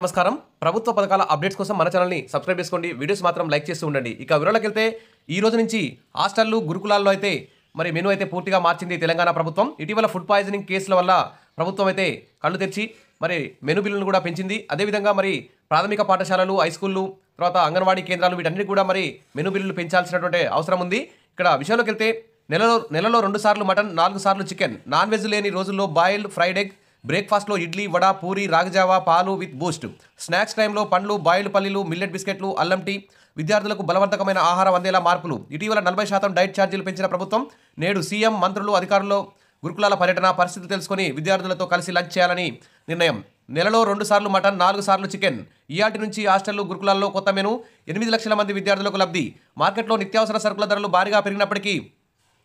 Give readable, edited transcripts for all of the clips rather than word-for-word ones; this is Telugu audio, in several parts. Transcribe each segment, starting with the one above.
నమస్కారం ప్రభుత్వ పథకాల అప్డేట్స్ కోసం మన ఛానల్ని సబ్స్క్రైబ్ చేసుకోండి. వీడియోస్ మాత్రం లైక్ చేస్తూ ఉండండి. ఇక వివరాలకు వెళ్తే ఈ రోజు నుంచి హాస్టళ్లు గురుకులాల్లో అయితే మెనూ అయితే పూర్తిగా మార్చింది తెలంగాణ ప్రభుత్వం. ఇటీవల ఫుడ్ పాయిజనింగ్ కేసుల వల్ల ప్రభుత్వం అయితే కళ్ళు తెరిచి మెనూ బిల్లును కూడా పెంచింది. అదేవిధంగా ప్రాథమిక పాఠశాలలు, హై స్కూళ్ళు, తర్వాత అంగన్వాడీ కేంద్రాలు వీటన్నిటి కూడా మెనూ బిల్లులు పెంచాల్సినటువంటి అవసరం ఉంది. ఇక్కడ విషయంలోకి వెళ్తే నెలలో 2 సార్లు మటన్, 4 సార్లు చికెన్, నాన్ వెజ్ లేని రోజుల్లో బాయిల్డ్ ఫ్రైడ్ ఎగ్, బ్రేక్ఫాస్ట్లో ఇడ్లీ, వడ, పూరి, రాగజావా, పాలు విత్ బూస్ట్, స్నాక్స్ టైంలో పండ్లు, బాయిల్డ్ పల్లీలు, మిల్లెట్ బిస్కెట్లు, అల్లం టీ, విద్యార్థులకు బలవర్ధకమైన ఆహారం అందేలా మార్పులు. ఇటీవల 40% డైట్ ఛార్జీలు పెంచిన ప్రభుత్వం నేడు సీఎం, మంత్రులు, అధికారులు గురుకులాల పర్యటన పరిస్థితి తెలుసుకొని విద్యార్థులతో కలిసి లంచ్ చేయాలని నిర్ణయం. నెలలో 2 సార్లు మటన్, 4 సార్లు చికెన్. ఇయాటి నుంచి హాస్టళ్లు, గురుకులాల్లో కొత్త మెనూ. 8 లక్షల మంది విద్యార్థులకు లబ్ధి. మార్కెట్లో నిత్యావసర సరుకుల ధరలు భారీగా పెరిగినప్పటికీ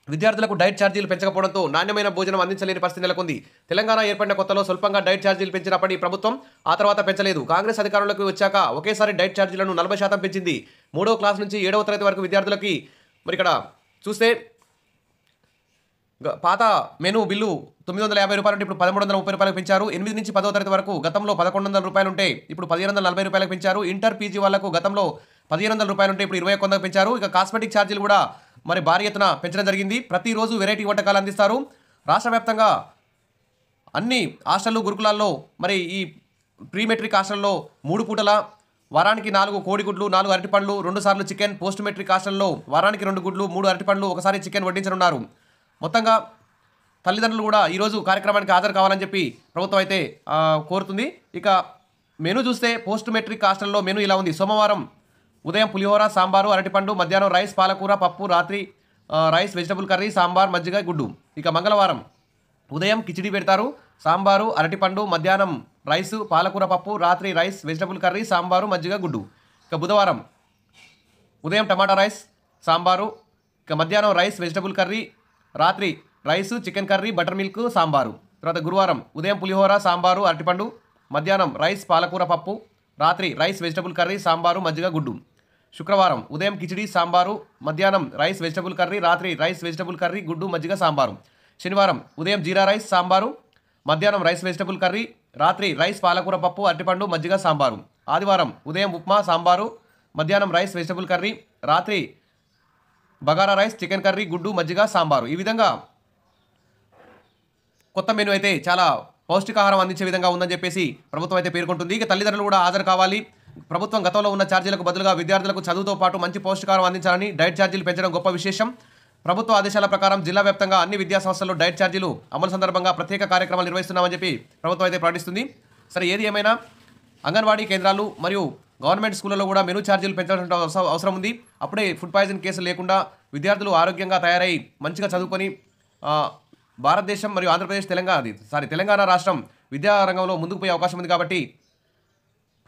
విద్యార్థులకు డైట్ ఛార్జీలు పెంచకపోవడంతో నాణ్యమైన భోజనం అందించలేని పరిస్థితి నెలకొంది. తెలంగాణ ఏర్పడిన కొత్తలో స్వల్పంగా డైట్ ఛార్జీలు పెంచినప్పటికీ ప్రభుత్వం ఆ తర్వాత పెంచలేదు. కాంగ్రెస్ అధికారంలోకి వచ్చాక ఒకేసారి డైట్ ఛార్జీలను 40% పెంచింది. 3వ క్లాస్ నుంచి 7వ తరగతి వరకు విద్యార్థులకి ఇక్కడ చూస్తే పాత మెనూ బిల్లు 950 రూపాయలు ఉంటే ఇప్పుడు 1330 రూపాయలకు పెంచారు. 8 నుంచి 10వ తరగతి వరకు గతంలో 1100 రూపాయలు ఉంటే ఇప్పుడు 1540 రూపాయలకు పెంచారు. ఇంటర్ పీజీ వాళ్లకు గతంలో 1500 రూపాయలు ఉంటే ఇప్పుడు 2100 పెంచారు. ఇక కాస్మెటిక్ ఛార్జీలు కూడా భారీ ఎత్తున పెంచడం జరిగింది. ప్రతిరోజు వెరైటీ వంటకాలు అందిస్తారు. రాష్ట్ర వ్యాప్తంగా అన్ని హాస్టళ్లు, గురుకులాల్లో ఈ ప్రీ మెట్రిక్ హాస్టల్లో 3 పూటల, వారానికి 4 కోడిగుడ్లు, 4 అరటిపండ్లు, 2 సార్లు చికెన్, పోస్ట్ మెట్రిక్ హాస్టల్లో వారానికి 2 గుడ్లు, 3 అరటిపండ్లు, ఒకసారి చికెన్ వడ్డించనున్నారు. మొత్తంగా తల్లిదండ్రులు కూడా ఈరోజు కార్యక్రమానికి హాజరు కావాలని చెప్పి ప్రభుత్వం అయితే కోరుతుంది. ఇక మెనూ చూస్తే పోస్ట్ మెట్రిక్ హాస్టల్లో మెనూ ఇలా ఉంది. సోమవారం ఉదయం పులిహోర, సాంబారు, అరటిపండు, మధ్యాహ్నం రైస్, పాలకూర, పప్పు, రాత్రి రైస్, వెజిటబుల్ కర్రీ, సాంబార్, మజ్జిగ, గుడ్డు. ఇక మంగళవారం ఉదయం కిచిడి పెడతారు, సాంబారు, అరటిపండు, మధ్యాహ్నం రైసు, పాలకూర, పప్పు, రాత్రి రైస్, వెజిటబుల్ కర్రీ, సాంబారు, మజ్జిగ, గుడ్డు. ఇక బుధవారం ఉదయం టమాటా రైస్, సాంబారు, ఇక మధ్యాహ్నం రైస్, వెజిటబుల్ కర్రీ, రాత్రి rice, chicken curry, butter milk, sambar. తర్వాత గురువారం ఉదయం పులిహోర, సాంబారు, అరటిపండు, మధ్యాహ్నం రైస్, పాలకూర, పప్పు, రాత్రి రైస్, వెజిటబుల్ కర్రీ, సాంబారు, మజ్జిగ, గుడ్డు. శుక్రవారం ఉదయం కిచిడి, సాంబారు, మధ్యాహ్నం రైస్, వెజిటబుల్ కర్రీ, రాత్రి రైస్, వెజిటబుల్ కర్రీ, గుడ్డు, మజ్జిగ, సాంబారు. శనివారం ఉదయం జీరా రైస్, సాంబారు, మధ్యాహ్నం రైస్, వెజిటబుల్ కర్రీ, రాత్రి రైస్, పాలకూర, పప్పు, అరటిపండు, మజ్జిగ, సాంబారు. ఆదివారం ఉదయం ఉప్మా, సాంబారు, మధ్యాహ్నం రైస్, వెజిటబుల్ కర్రీ, రాత్రి బగారా రైస్, చికెన్ కర్రీ, గుడ్డు, మజ్జిగ, సాంబారు. ఈ విధంగా కొత్త మెనూ అయితే చాలా పౌష్టికాహారం అందించే విధంగా ఉందని చెప్పేసి ప్రభుత్వం అయితే పేర్కొంటుంది. ఇక తల్లిదండ్రులు కూడా హాజరు కావాలి. ప్రభుత్వం గతంలో ఉన్న ఛార్జీలకు బదులుగా విద్యార్థులకు చదువుతో పాటు మంచి పౌష్టికాహారం అందించాలని డైట్ ఛార్జీలు పెంచడం గొప్ప విశేషం. ప్రభుత్వ ఆదేశాల ప్రకారం జిల్లా వ్యాప్తంగా అన్ని విద్యా సంస్థల్లో డైట్ ఛార్జీలు అమలు సందర్భంగా ప్రత్యేక కార్యక్రమాలు నిర్వహిస్తున్నామని చెప్పి ప్రభుత్వం అయితే ప్రకటిస్తుంది. సరే, ఏది ఏమైనా అంగన్వాడీ కేంద్రాలు మరియు గవర్నమెంట్ స్కూళ్ళలో కూడా మెనూ ఛార్జీలు పెంచాల్సిన అవసరం ఉంది. అప్పుడే ఫుడ్ పాయిజన్ కేసులు లేకుండా విద్యార్థులు ఆరోగ్యంగా తయారై మంచిగా చదువుకొని భారతదేశం మరియు ఆంధ్రప్రదేశ్, తెలంగాణ రాష్ట్రం విద్యా రంగంలో ముందుకు పోయే అవకాశం ఉంది. కాబట్టి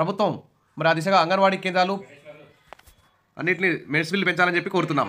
ప్రభుత్వం ఆ దిశగా అంగన్వాడీ కేంద్రాలు అన్నింటినీ మెస్ బిల్లు పెంచాలని చెప్పి కోరుతున్నాం.